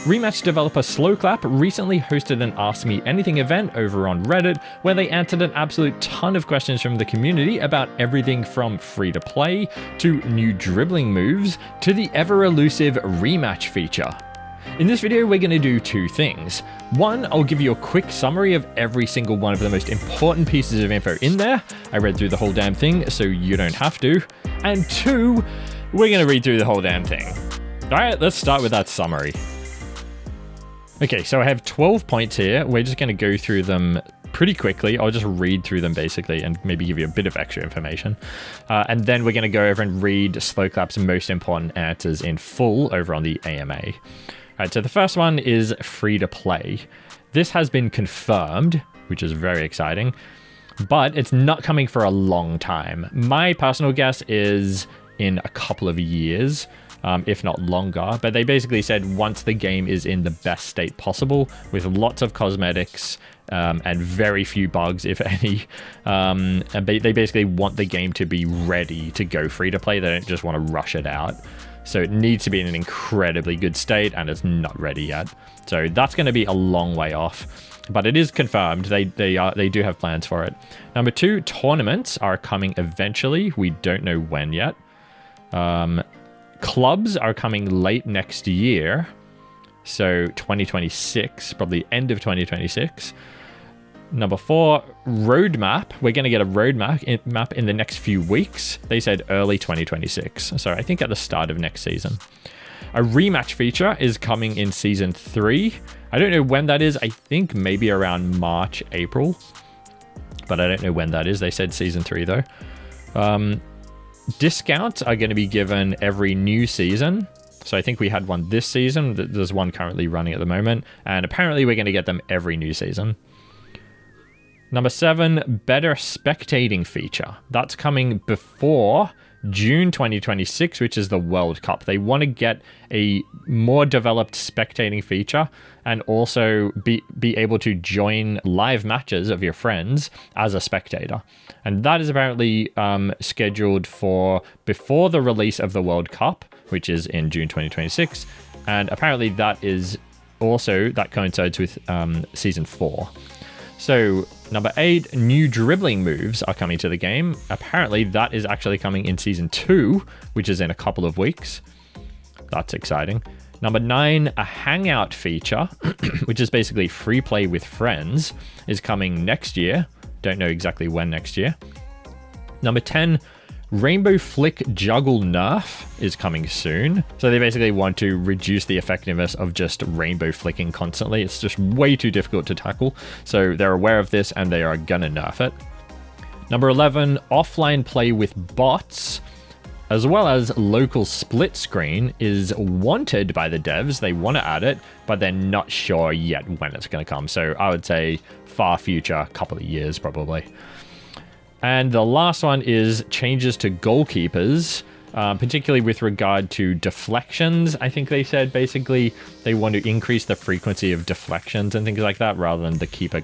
Rematch developer Sloclap recently hosted an Ask Me Anything event over on Reddit where they answered an absolute ton of questions from the community about everything from free-to-play to new dribbling moves to the ever-elusive Rematch feature. In this video, we're going to do two things. One, I'll give you a quick summary of every single one of the most important pieces of info in there. I read through the whole damn thing, so you don't have to. And two, we're going to read through the whole damn thing. All right, let's start with that summary. Okay, so I have 12 points here. We're just going to go through them pretty quickly. I'll just read through them basically and maybe give you a bit of extra information. And then we're going to go over and read Sloclap's most important answers in full over on the AMA. All right, so the first one is free to play. This has been confirmed, which is very exciting, but it's not coming for a long time. My personal guess is in a couple of years. If not longer, but they basically said once the game is in the best state possible with lots of cosmetics and very few bugs, if any, and they basically want the game to be ready to go free to play. They don't just want to rush it out. So it needs to be in an incredibly good state and it's not ready yet. So that's going to be a long way off, but it is confirmed. They do have plans for it. Number two, tournaments are coming eventually. We don't know when yet. Clubs are coming late next year, so 2026, probably end of 2026. Number four, roadmap. We're going to get a roadmap in the next few weeks. They said early 2026, so I think at the start of next season. A rematch feature is coming in season 3. I don't know when that is. I think maybe around March, April, but I don't know when that is. They said season 3 though. Discounts are going to be given every new season. So I think we had one this season. There's one currently running at the moment. And apparently we're going to get them every new season. Number 7, better spectating feature. That's coming before June 2026, which is the World Cup. They want to get a more developed spectating feature and also be able to join live matches of your friends as a spectator. And that is apparently scheduled for before the release of the World Cup, which is in June 2026. And apparently that coincides with season 4. So number 8, new dribbling moves are coming to the game. Apparently that is actually coming in season 2, which is in a couple of weeks. That's exciting. Number 9, a Hangout feature, which is basically free play with friends, is coming next year. Don't know exactly when next year. Number 10, Rainbow Flick Juggle nerf is coming soon. So they basically want to reduce the effectiveness of just rainbow flicking constantly. It's just way too difficult to tackle. So they're aware of this and they are gonna nerf it. Number 11, offline play with bots, as well as local split screen is wanted by the devs. They want to add it, but they're not sure yet when it's going to come. So I would say far future, couple of years probably. And the last one is changes to goalkeepers, particularly with regard to deflections. I think they said basically they want to increase the frequency of deflections and things like that rather than the keeper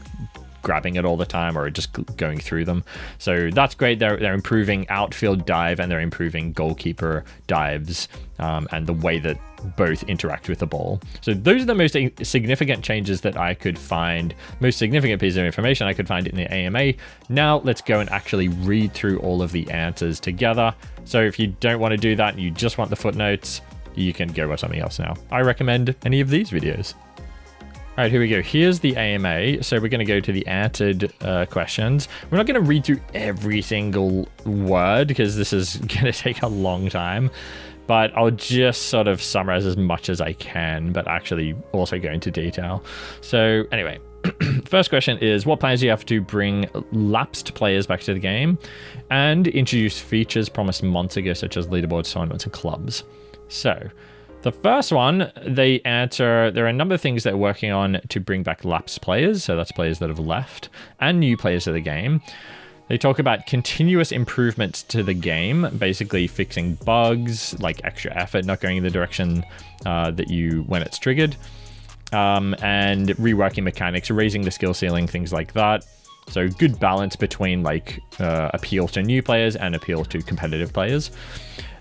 grabbing it all the time or just going through them. So that's great. They're improving outfield dive and they're improving goalkeeper dives and the way that both interact with the ball. So those are the most significant changes that I could find, most significant piece of information I could find in the AMA. Now let's go and actually read through all of the answers together. So if you don't want to do that and you just want the footnotes, you can go with something else now. I recommend any of these videos. All right, here we go. Here's the AMA. So we're going to go to the answered questions. We're not going to read through every single word because this is going to take a long time, but I'll just sort of summarize as much as I can, but actually also go into detail. So anyway, first question is, what plans do you have to bring lapsed players back to the game and introduce features promised months ago, such as leaderboards, tournaments, and clubs? So the first one, they answer, there are a number of things they're working on to bring back lapsed players, so that's players that have left, and new players to the game. They talk about continuous improvements to the game, basically fixing bugs, like extra effort, not going in the direction that you, when it's triggered, and reworking mechanics, raising the skill ceiling, things like that. So good balance between like appeal to new players and appeal to competitive players.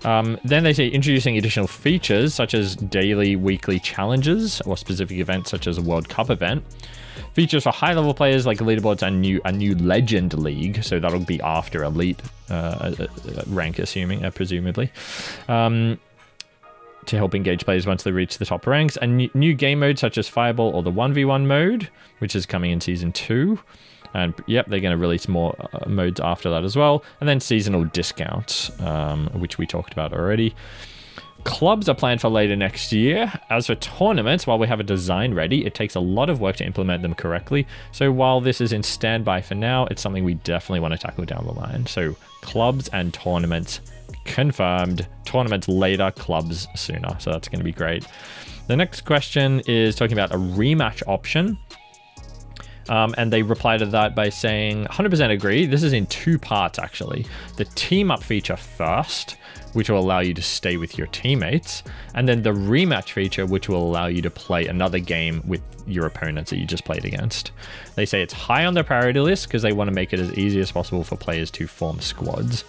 Then they say introducing additional features such as daily, weekly challenges or specific events such as a World Cup event. Features for high-level players like leaderboards and a new Legend League, so that'll be after Elite rank, presumably. To help engage players once they reach the top ranks. And new game modes such as Fireball or the 1v1 mode, which is coming in Season 2. And yep, they're going to release more modes after that as well. And then seasonal discounts, which we talked about already. Clubs are planned for later next year. As for tournaments, while we have a design ready, it takes a lot of work to implement them correctly. So while this is in standby for now, it's something we definitely want to tackle down the line. So clubs and tournaments confirmed. Tournaments later, clubs sooner. So that's going to be great. The next question is talking about a rematch option. And they reply to that by saying, 100% agree. This is in 2 parts, actually. The team up feature first, which will allow you to stay with your teammates. And then the rematch feature, which will allow you to play another game with your opponents that you just played against. They say it's high on their priority list because they want to make it as easy as possible for players to form squads.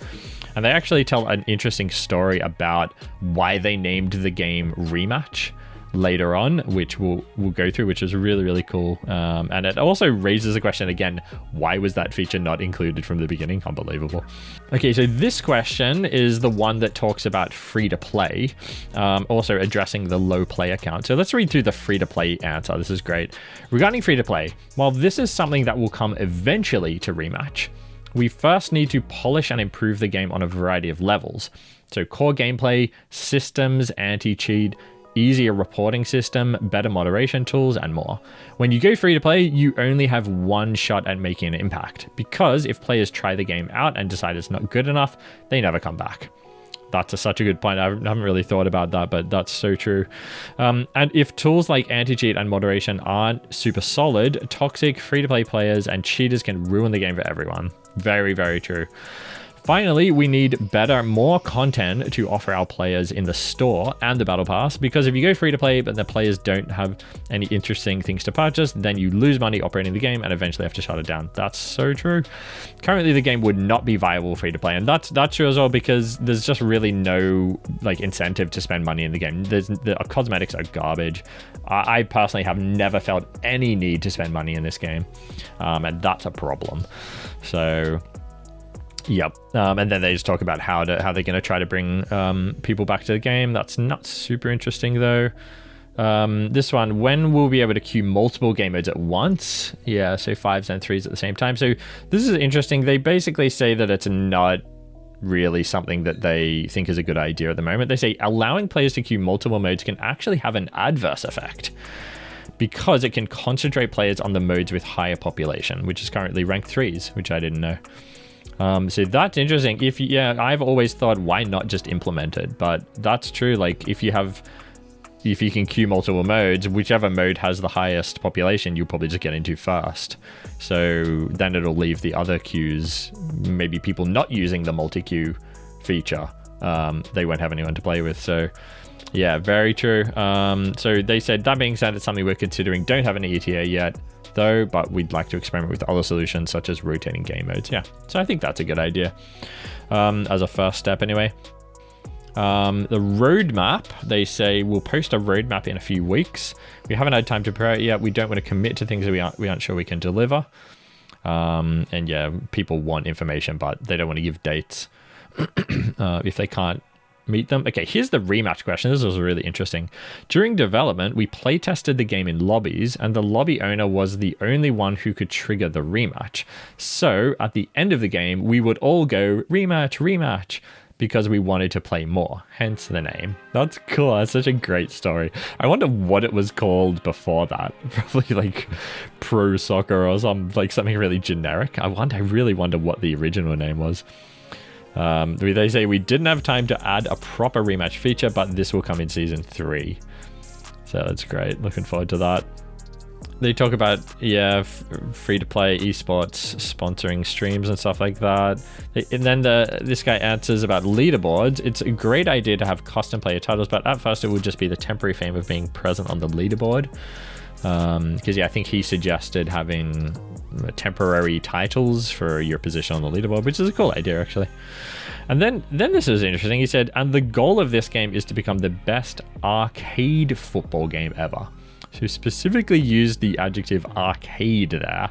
And they actually tell an interesting story about why they named the game Rematch later on, which we'll go through, which is really, really cool. And it also raises the question again, why was that feature not included from the beginning? Unbelievable. Okay, so this question is the one that talks about free-to-play, also addressing the low player count. So let's read through the free-to-play answer. This is great. Regarding free-to-play, while this is something that will come eventually to Rematch, we first need to polish and improve the game on a variety of levels. So core gameplay, systems, anti-cheat, easier reporting system, better moderation tools, and more. When you go free to play, you only have one shot at making an impact, because if players try the game out and decide it's not good enough, they never come back. That's such a good point. I haven't really thought about that, but that's so true. And if tools like anti-cheat and moderation aren't super solid, toxic free-to-play players and cheaters can ruin the game for everyone. Very, very true. Finally, we need more content to offer our players in the store and the Battle Pass, because if you go free to play but the players don't have any interesting things to purchase, then you lose money operating the game and eventually have to shut it down. That's so true. Currently, the game would not be viable free to play, and that's true as well, because there's just really no like incentive to spend money in the game. The cosmetics are garbage. I personally have never felt any need to spend money in this game, and that's a problem. So yep. And then they just talk about how they're going to try to bring people back to the game. That's not super interesting though. This one, when we'll be able to queue multiple game modes at once? Yeah, so 5s and 3s at the same time. So this is interesting. They basically say that it's not really something that they think is a good idea at the moment. They say allowing players to queue multiple modes can actually have an adverse effect, because it can concentrate players on the modes with higher population, which is currently rank 3s, which I didn't know. So that's interesting. I've always thought, why not just implement it? But that's true. Like if you can queue multiple modes, whichever mode has the highest population, you'll probably just get into first. So then it'll leave the other queues, maybe people not using the multi-queue feature. They won't have anyone to play with. So yeah, very true. So they said, that being said, it's something we're considering. Don't have an ETA yet, though, but we'd like to experiment with other solutions such as rotating game modes. Yeah, so I think that's a good idea as a first step anyway. The roadmap, they say we'll post a roadmap in a few weeks. We haven't had time to prepare it yet. We don't want to commit to things that we aren't sure we can deliver. And yeah, people want information, but they don't want to give dates if they can't meet them. Okay, here's the rematch question. This was really interesting. During development, we play tested the game in lobbies, and the lobby owner was the only one who could trigger the rematch. So at the end of the game, we would all go rematch, rematch, because we wanted to play more, hence the name. That's cool. That's such a great story. I wonder what it was called before that. Probably like pro soccer or something really generic. I really wonder what the original name was. They say we didn't have time to add a proper rematch feature, but this will come in season 3. So that's great. Looking forward to that. They talk about, free-to-play esports sponsoring streams and stuff like that. And then this guy answers about leaderboards. It's a great idea to have custom player titles, but at first it would just be the temporary fame of being present on the leaderboard. Because I think he suggested having temporary titles for your position on the leaderboard, which is a cool idea, actually. And then this is interesting. He said, and the goal of this game is to become the best arcade football game ever. So specifically used the adjective arcade there,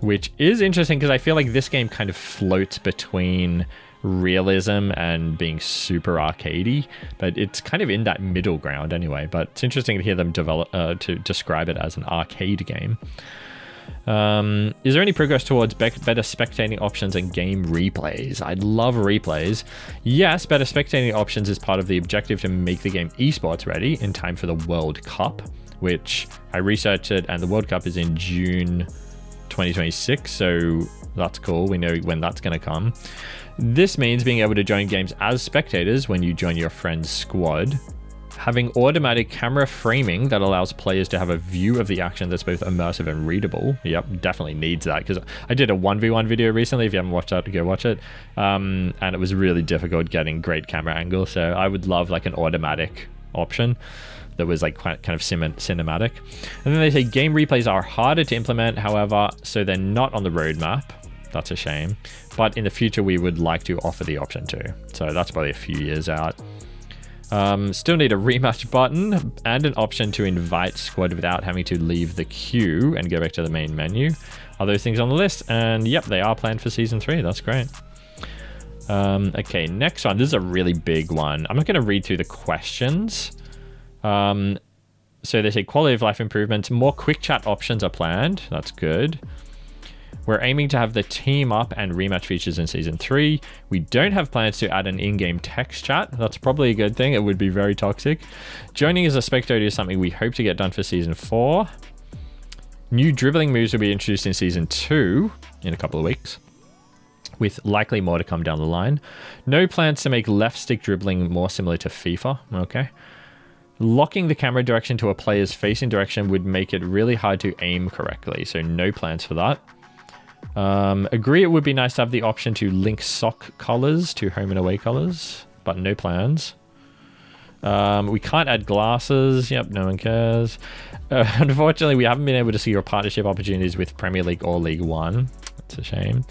which is interesting because I feel like this game kind of floats between realism and being super arcadey, but it's kind of in that middle ground anyway. But it's interesting to hear them to describe it as an arcade game. Is there any progress towards better spectating options and game replays? I love replays. Yes, better spectating options is part of the objective to make the game esports ready in time for the World Cup, which I researched it, and the World Cup is in June 2026, so that's cool. We know when that's going to come. This means being able to join games as spectators when you join your friend's squad. Having automatic camera framing that allows players to have a view of the action that's both immersive and readable. Yep, definitely needs that, because I did a 1v1 video recently. If you haven't watched that, go watch it. And it was really difficult getting great camera angles, so I would love like an automatic option that was like kind of cinematic. And then they say game replays are harder to implement, however, so they're not on the roadmap. That's a shame. But in the future, we would like to offer the option too. So that's probably a few years out. Still need a rematch button and an option to invite squad without having to leave the queue and go back to the main menu. Are those things on the list? And yep, they are planned for Season 3. That's great. Okay, next one. This is a really big one. I'm not going to read through the questions. So they say quality of life improvements. More quick chat options are planned. That's good. We're aiming to have the team up and rematch features in Season 3. We don't have plans to add an in-game text chat. That's probably a good thing. It would be very toxic. Joining as a spectator is something we hope to get done for Season 4. New dribbling moves will be introduced in Season 2 in a couple of weeks, with likely more to come down the line. No plans to make left stick dribbling more similar to FIFA. Okay. Locking the camera direction to a player's facing direction would make it really hard to aim correctly, so no plans for that. Agree it would be nice to have the option to link sock colors to home and away colors, but no plans. We can't add glasses. Yep, no one cares. Unfortunately, we haven't been able to see your partnership opportunities with Premier League or League One. That's a shame.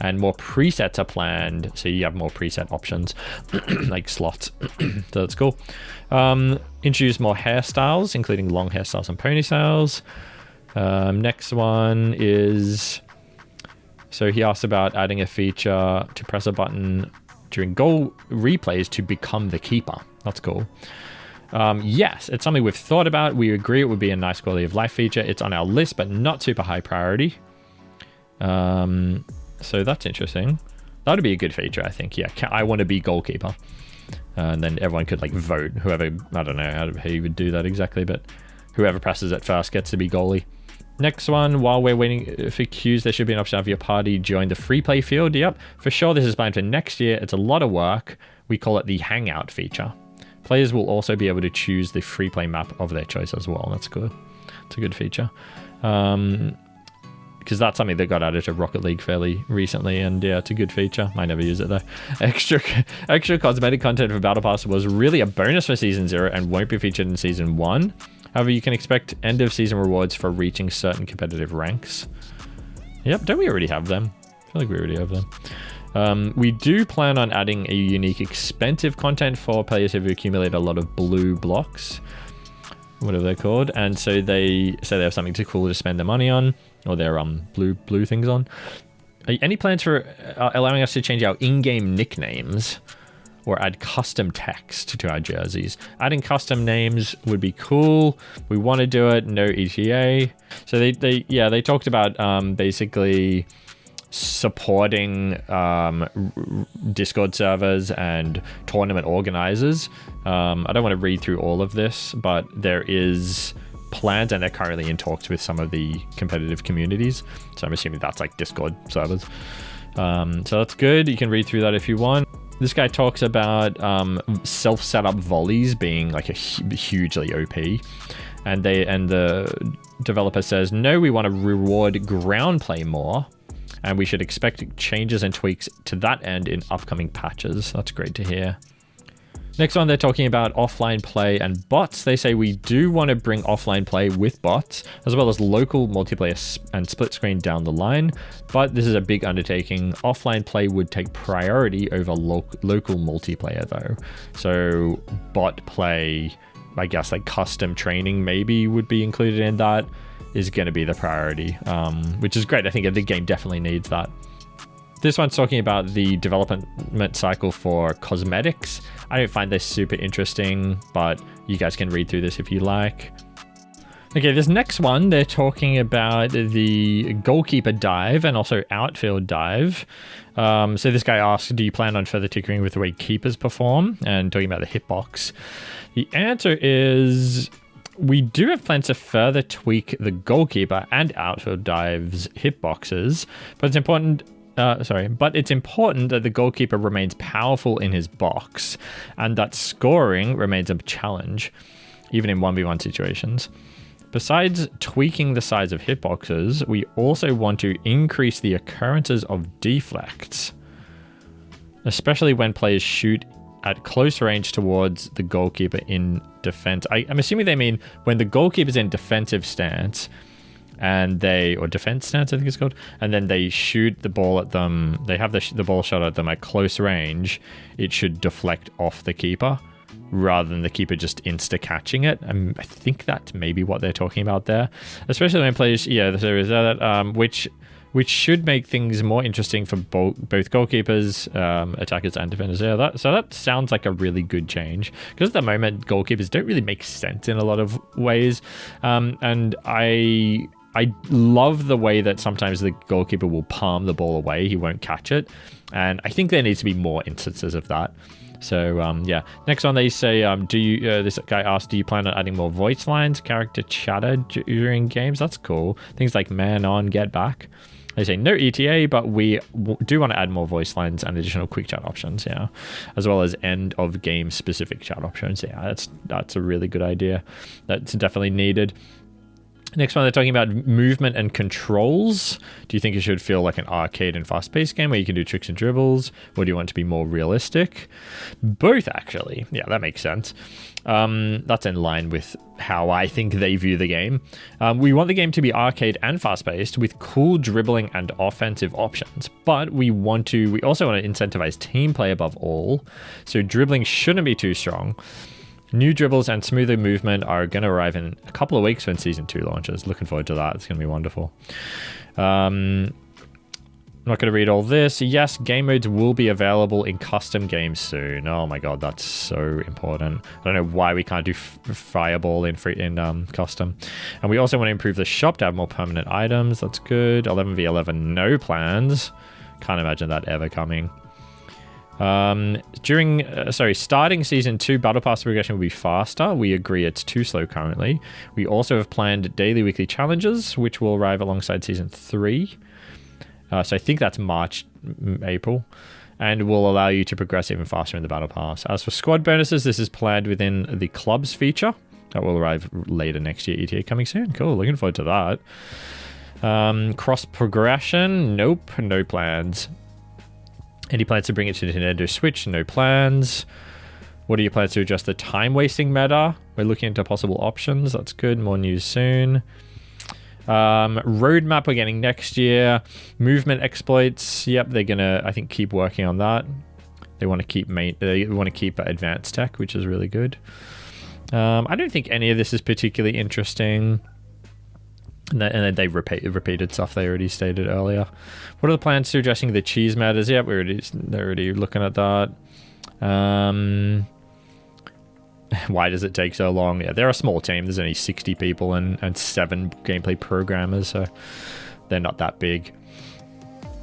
And more presets are planned, so you have more preset options, like slots. So that's cool. Introduce more hairstyles, including long hairstyles and ponytails. Next one is... So he asked about adding a feature to press a button during goal replays to become the keeper. That's cool. Yes, it's something we've thought about. We agree it would be a nice quality of life feature. It's on our list, but not super high priority. So that's interesting. That would be a good feature, I think. Yeah, I want to be goalkeeper. And then everyone could like vote. Whoever, I don't know how you would do that exactly, but whoever presses it first gets to be goalie. Next one, while we're waiting for queues, there should be an option to have your party join the free play field. Yep, for sure this is planned for next year. It's a lot of work. We call it the Hangout feature. Players will also be able to choose the free play map of their choice as well. That's good. It's a good feature. Because that's something that got added to Rocket League fairly recently, and yeah, it's a good feature. I never use it though. Extra cosmetic content for Battle Pass was really a bonus for Season 0 and won't be featured in Season 1. However, you can expect end of season rewards for reaching certain competitive ranks. Yep, don't we already have them? I feel like we already have them. We do plan on adding a unique expensive content for players who have accumulated a lot of blue blocks, whatever they're called, and so they say they have something too cool to spend their money on, or their blue things on. Any plans for allowing us to change our in-game nicknames or add custom text to our jerseys? Adding custom names would be cool. We want to do it. No ETA. So they talked about basically supporting Discord servers and tournament organizers. I don't want to read through all of this, but there is plans, and they're currently in talks with some of the competitive communities. So I'm assuming that's like Discord servers. So that's good. You can read through that if you want. This guy talks about self-setup volleys being like a hugely OP, and the developer says, no, we want to reward ground play more, and we should expect changes and tweaks to that end in upcoming patches. That's great to hear. Next one, they're talking about offline play and bots. They say we do want to bring offline play with bots, as well as local multiplayer and split screen down the line, but this is a big undertaking. Offline play would take priority over local multiplayer though. So bot play, I guess like custom training maybe would be included in that, is going to be the priority, which is great. I think the game definitely needs that. This one's talking about the development cycle for cosmetics. I don't find this super interesting, but you guys can read through this if you like. Okay, this next one, they're talking about the goalkeeper dive and also outfield dive. So this guy asked, do you plan on further tinkering with the way keepers perform? And talking about the hitbox. The answer is, we do have plans to further tweak the goalkeeper and outfield dives hitboxes, but it's important that the goalkeeper remains powerful in his box and that scoring remains a challenge, even in 1v1 situations. Besides tweaking the size of hitboxes, we also want to increase the occurrences of deflects, especially when players shoot at close range towards the goalkeeper in defense. I'm assuming they mean when the goalkeeper's in defensive stance, or defense stance, I think it's called, and then they shoot the ball at them, they have the ball shot at them at close range, it should deflect off the keeper rather than the keeper just insta-catching it. I think that's maybe what they're talking about there, especially when players, there is that, which should make things more interesting for both goalkeepers, attackers, and defenders. Yeah, so that sounds like a really good change, because at the moment goalkeepers don't really make sense in a lot of ways, and I love the way that sometimes the goalkeeper will palm the ball away, he won't catch it, and I think there needs to be more instances of that. So yeah, next one they say, this guy asked, do you plan on adding more voice lines, character chatter during games? That's cool. Things like man on, get back. They say no ETA, but we do want to add more voice lines and additional quick chat options, yeah, as well as end of game specific chat options. Yeah, that's a really good idea. That's definitely needed. Next one, they're talking about movement and controls. Do you think it should feel like an arcade and fast-paced game where you can do tricks and dribbles, or do you want it to be more realistic? Both, actually. Yeah, that makes sense. That's in line with how I think they view the game. We want the game to be arcade and fast-paced with cool dribbling and offensive options, but we also want to incentivize team play above all, so dribbling shouldn't be too strong. New dribbles and smoother movement are going to arrive in a couple of weeks when Season 2 launches. Looking forward to that. It's going to be wonderful. I'm not going to read all this. Yes, game modes will be available in custom games soon. Oh my god, that's so important. I don't know why we can't do Fireball in custom. And we also want to improve the shop to have more permanent items. That's good. 11v11, no plans. Can't imagine that ever coming. Starting Season 2, Battle Pass progression will be faster. We agree it's too slow currently. We also have planned daily weekly challenges, which will arrive alongside Season 3. So I think that's March, April, and will allow you to progress even faster in the Battle Pass. As for squad bonuses, this is planned within the clubs feature. That will arrive later next year. ETA coming soon. Cool, looking forward to that. Cross progression, nope, no plans. Any plans to bring it to Nintendo Switch? No plans. What are your plans to adjust the time-wasting meta? We're looking into possible options. That's good. More news soon. Roadmap we're getting next year. Movement exploits. Yep, they're gonna, I think, keep working on that. They want to keep advanced tech, which is really good. I don't think any of this is particularly interesting. And then they repeated stuff they already stated earlier. What are the plans to addressing the cheese matters? Yep, they're already looking at that. Why does it take so long? Yeah, they're a small team. There's only 60 people and 7 gameplay programmers, so they're not that big.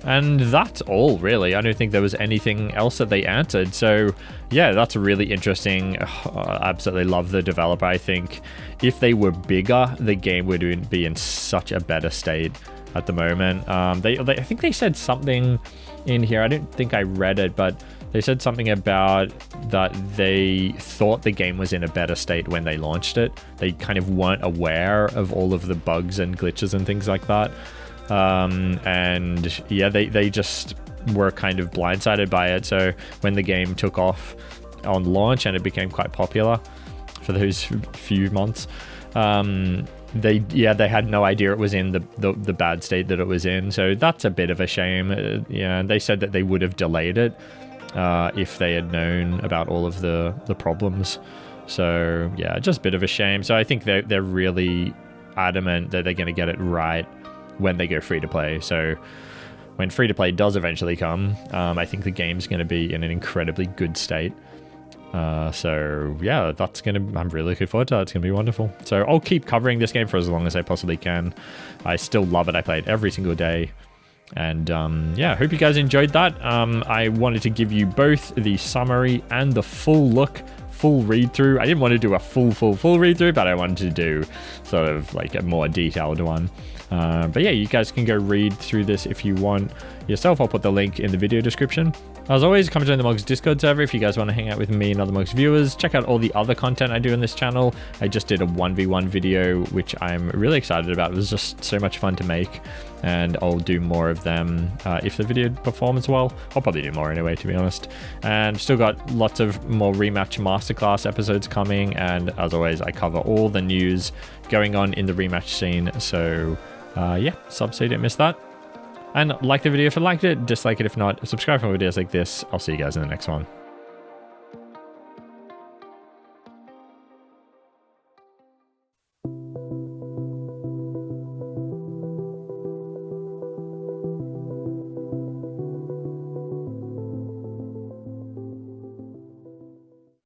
And that's all, really. I don't think there was anything else that they answered. So, yeah, that's really interesting. I absolutely love the developer. I think if they were bigger, the game would be in such a better state at the moment. I think they said something in here. I don't think I read it, but they said something about that they thought the game was in a better state when they launched it. They kind of weren't aware of all of the bugs and glitches and things like that. And yeah, they just were kind of blindsided by it. So when the game took off, on launch, and it became quite popular for those few months. They had no idea it was in the bad state that it was in, so that's a bit of a shame. Yeah, they said that they would have delayed it if they had known about all of the problems. So yeah, just a bit of a shame. So I think they're really adamant that they're going to get it right when they go free to play. So when free to play does eventually come, I think the game's going to be in an incredibly good state. So yeah, I'm really looking forward to that. It's gonna be wonderful. So I'll keep covering this game for as long as I possibly can. I still love it. I play it every single day. And yeah, hope you guys enjoyed that. I wanted to give you both the summary and the full read through. I didn't want to do a full read through, but I wanted to do sort of like a more detailed one. But yeah, you guys can go read through this if you want yourself. I'll put the link in the video description. As always, come join the Mogz Discord server if you guys want to hang out with me and other Mogz viewers. Check out all the other content I do on this channel. I just did a 1v1 video, which I'm really excited about. It was just so much fun to make, and I'll do more of them if the video performs well. I'll probably do more anyway, to be honest. And still got lots of more Rematch Masterclass episodes coming, and as always, I cover all the news going on in the Rematch scene. So yeah, sub so you don't miss that. And like the video if you liked it, dislike it if not, subscribe for more videos like this. I'll see you guys in the next one.